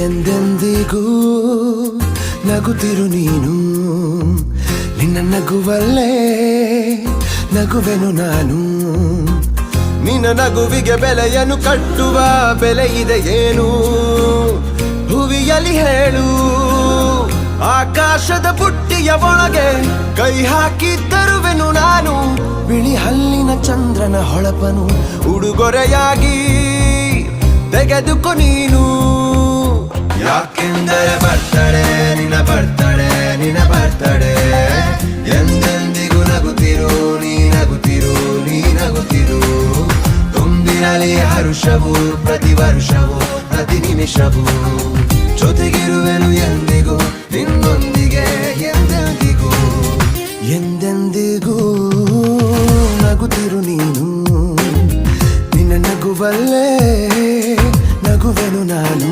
ಎಂದೆಂದಿಗೂ ನಗುತ್ತಿರು ನೀನು, ನಿನ್ನ ನಗುವಲ್ಲೇ ನಗುವೆನು ನಾನು. ನಿನ್ನ ನಗುವಿಗೆ ಬೆಲೆಯನ್ನು ಕಟ್ಟುವ ಬೆಲೆ ಇದೆ ಏನು, ಹುವಿಯಲ್ಲಿ ಹೇಳು. ಆಕಾಶದ ಬುಟ್ಟಿಯ ಒಳಗೆ ಕೈ ಹಾಕಿ ತರುವೆನು ನಾನು, ಬಿಳಿ ಹಲ್ಲಿನ ಚಂದ್ರನ ಹೊಳಪನು ಉಡುಗೊರೆಯಾಗಿ ತೆಗೆದುಕೊ ನೀನು. ಯಾಕೆಂದರೆ ಬರ್ತಡೆ ನಿನ್ನ ಬರ್ತಡೆ ನಿನ್ನ ಬರ್ತಡೆ, ಎಂದೆಂದಿಗೂ ನಗುತ್ತಿರು ನೀ ನಗುತ್ತಿರು ನೀ ನಗುತ್ತಿರು. ತುಂಬಿರಲಿ ಹರುಷವು ಪ್ರತಿ ವರ್ಷವೂ ಪ್ರತಿ ನಿಮಿಷವೂ, ಜೊತೆಗಿರುವೆನು ಎಂದಿಗೂ ನಿನ್ನೊಂದಿಗೆ ಎಂದೆಂದಿಗೂ. ಎಂದೆಂದಿಗೂ ನಗುತ್ತಿರು ನೀನು, ನಿನ್ನ ನಗುವಲ್ಲೇ ನಗುವೆನು ನಾನು.